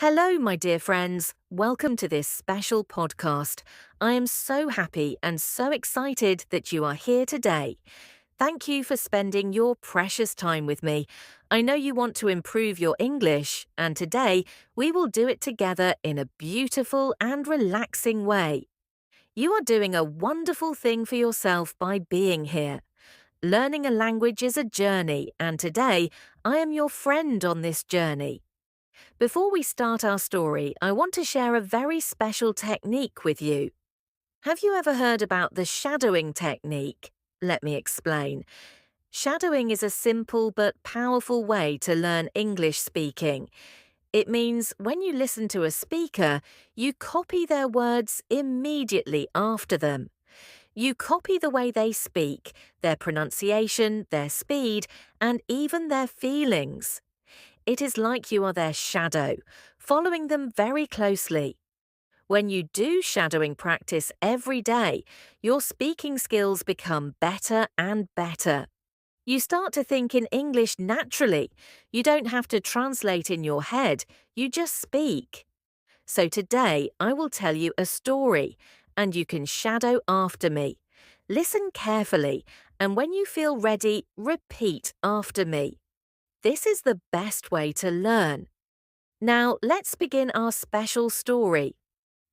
Hello, my dear friends. Welcome to this special podcast. I am so happy and so excited that you are here today. Thank you for spending your precious time with me. I know you want to improve your English, and today we will do it together in a beautiful and relaxing way. You are doing a wonderful thing for yourself by being here. Learning a language is a journey, and today I am your friend on this journey. Before we start our story, I want to share a very special technique with you. Have you ever heard about the shadowing technique? Let me explain. Shadowing is a simple but powerful way to learn English speaking. It means when you listen to a speaker, you copy their words immediately after them. You copy the way they speak, their pronunciation, their speed, and even their feelings. It is like you are their shadow, following them very closely. When you do shadowing practice every day, your speaking skills become better and better. You start to think in English naturally. You don't have to translate in your head, you just speak. So today I will tell you a story, and you can shadow after me. Listen carefully, and when you feel ready, repeat after me. This is the best way to learn. Now, let's begin our special story.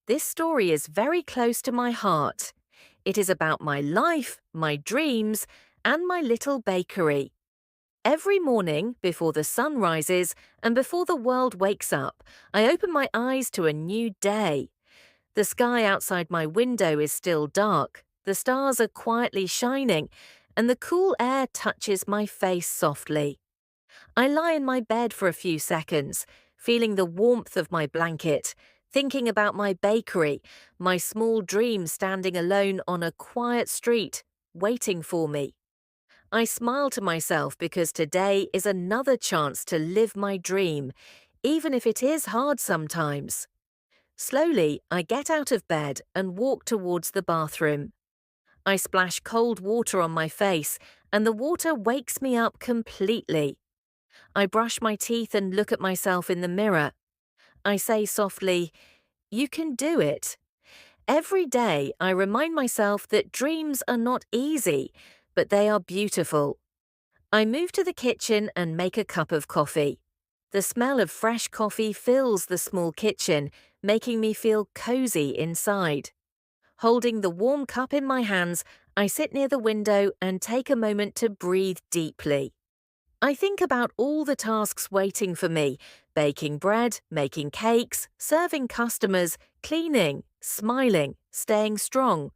This story is very close to my heart. It is about my life, my dreams, and my little bakery. Every morning, before the sun rises and before the world wakes up, I open my eyes to a new day. The sky outside my window is still dark, the stars are quietly shining, and the cool air touches my face softly. I lie in my bed for a few seconds, feeling the warmth of my blanket, thinking about my bakery, my small dream standing alone on a quiet street, waiting for me. I smile to myself because today is another chance to live my dream, even if it is hard sometimes. Slowly, I get out of bed and walk towards the bathroom. I splash cold water on my face, and the water wakes me up completely. I brush my teeth and look at myself in the mirror. I say softly, "You can do it." Every day, I remind myself that dreams are not easy, but they are beautiful. I move to the kitchen and make a cup of coffee. The smell of fresh coffee fills the small kitchen, making me feel cozy inside. Holding the warm cup in my hands, I sit near the window and take a moment to breathe deeply. I think about all the tasks waiting for me: baking bread, making cakes, serving customers, cleaning, smiling, staying strong.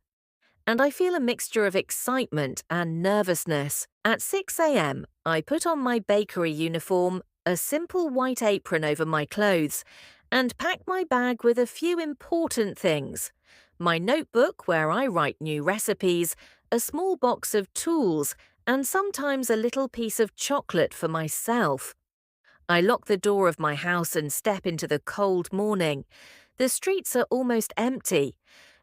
And I feel a mixture of excitement and nervousness. At 6 a.m., I put on my bakery uniform, a simple white apron over my clothes, and pack my bag with a few important things: my notebook where I write new recipes, a small box of tools, and sometimes a little piece of chocolate for myself. I lock the door of my house and step into the cold morning. The streets are almost empty.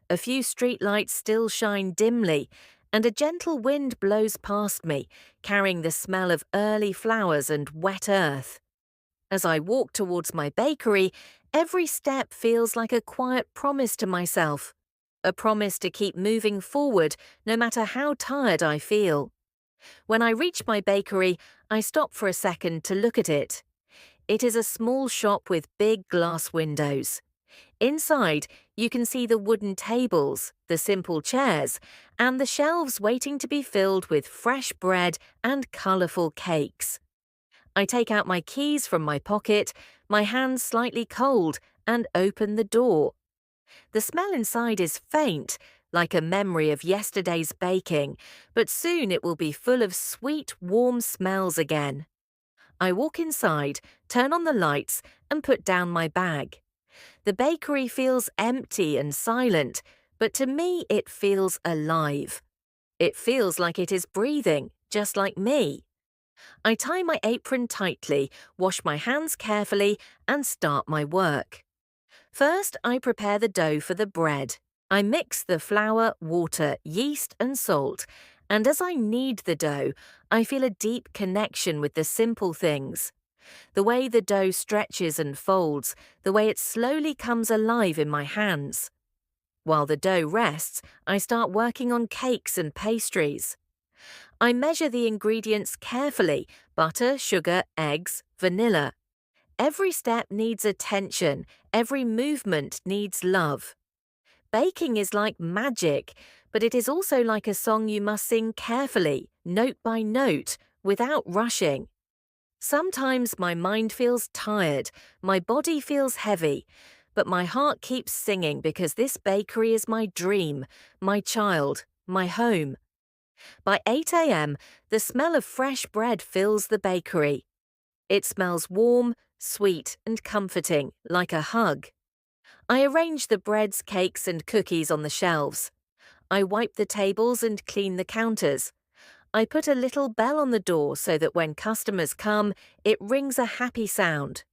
A few streetlights still shine dimly, and a gentle wind blows past me, carrying the smell of early flowers and wet earth. As I walk towards my bakery, every step feels like a quiet promise to myself, a promise to keep moving forward no matter how tired I feel. When I reach my bakery, I stop for a second to look at it. It is a small shop with big glass windows. Inside, you can see the wooden tables, the simple chairs, and the shelves waiting to be filled with fresh bread and colourful cakes. I take out my keys from my pocket, my hands slightly cold, and open the door. The smell inside is faint, like a memory of yesterday's baking, but soon it will be full of sweet, warm smells again. I walk inside, turn on the lights, and put down my bag. The bakery feels empty and silent, but to me it feels alive. It feels like it is breathing, just like me. I tie my apron tightly, wash my hands carefully, and start my work. First, I prepare the dough for the bread. I mix the flour, water, yeast, and salt, and as I knead the dough, I feel a deep connection with the simple things. The way the dough stretches and folds, the way it slowly comes alive in my hands. While the dough rests, I start working on cakes and pastries. I measure the ingredients carefully: butter, sugar, eggs, vanilla. Every step needs attention, every movement needs love. Baking is like magic, but it is also like a song you must sing carefully, note by note, without rushing. Sometimes my mind feels tired, my body feels heavy, but my heart keeps singing because this bakery is my dream, my child, my home. By 8 a.m., the smell of fresh bread fills the bakery. It smells warm, sweet, and comforting, like a hug. I arrange the breads, cakes, and cookies on the shelves. I wipe the tables and clean the counters. I put a little bell on the door so that when customers come, it rings a happy sound.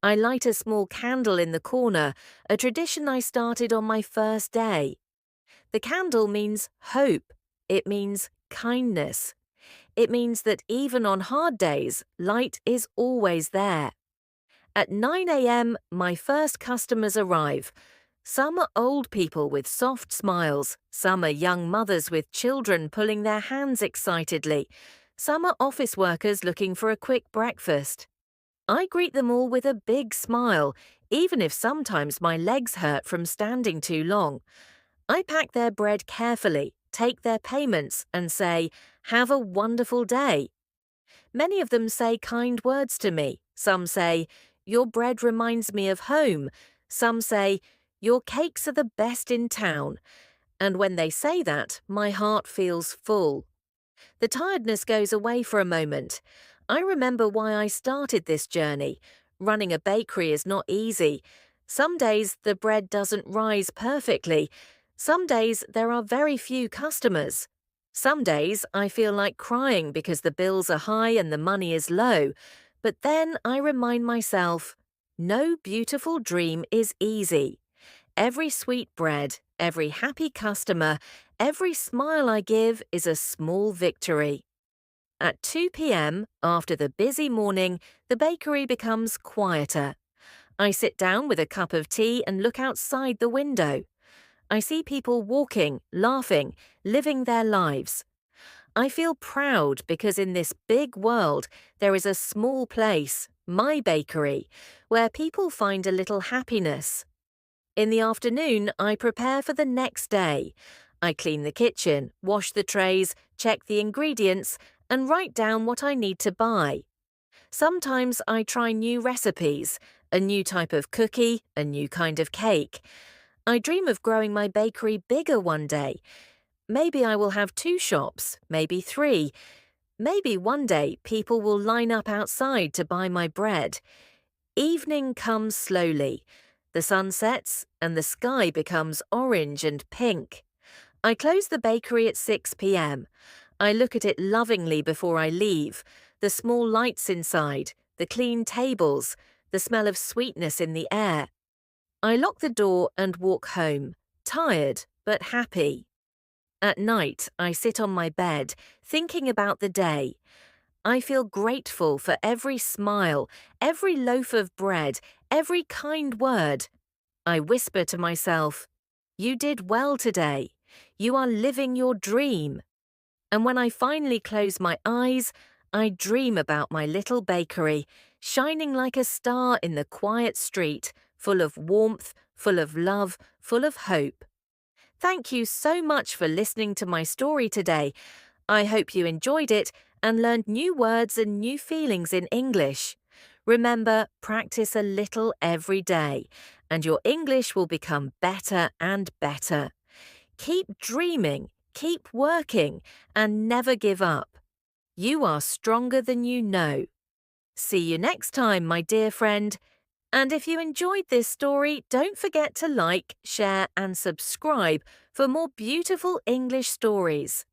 I light a small candle in the corner, a tradition I started on my first day. The candle means hope. It means kindness. It means that even on hard days, light is always there. At 9 a.m., my first customers arrive. Some are old people with soft smiles, some are young mothers with children pulling their hands excitedly, some are office workers looking for a quick breakfast. I greet them all with a big smile, even if sometimes my legs hurt from standing too long. I pack their bread carefully, take their payments, and say, "Have a wonderful day." Many of them say kind words to me. Some say, "Your bread reminds me of home." Some say, "Your cakes are the best in town." And when they say that, my heart feels full. The tiredness goes away for a moment. I remember why I started this journey. Running a bakery is not easy. Some days the bread doesn't rise perfectly. Some days there are very few customers. Some days I feel like crying because the bills are high and the money is low. But then I remind myself, no beautiful dream is easy. Every sweet bread, every happy customer, every smile I give is a small victory. At 2 p.m., after the busy morning, the bakery becomes quieter. I sit down with a cup of tea and look outside the window. I see people walking, laughing, living their lives. I feel proud because in this big world, there is a small place, my bakery, where people find a little happiness. In the afternoon, I prepare for the next day. I clean the kitchen, wash the trays, check the ingredients, and write down what I need to buy. Sometimes I try new recipes, a new type of cookie, a new kind of cake. I dream of growing my bakery bigger one day. Maybe I will have 2 shops, maybe 3. Maybe one day people will line up outside to buy my bread. Evening comes slowly. The sun sets and the sky becomes orange and pink. I close the bakery at 6 p.m. I look at it lovingly before I leave. The small lights inside, the clean tables, the smell of sweetness in the air. I lock the door and walk home, tired but happy. At night, I sit on my bed, thinking about the day. I feel grateful for every smile, every loaf of bread, every kind word. I whisper to myself, "You did well today. You are living your dream." And when I finally close my eyes, I dream about my little bakery, shining like a star in the quiet street, full of warmth, full of love, full of hope. Thank you so much for listening to my story today. I hope you enjoyed it and learned new words and new feelings in English. Remember, practice a little every day, and your English will become better and better. Keep dreaming, keep working, and never give up. You are stronger than you know. See you next time, my dear friend. And if you enjoyed this story, don't forget to like, share, and subscribe for more beautiful English stories.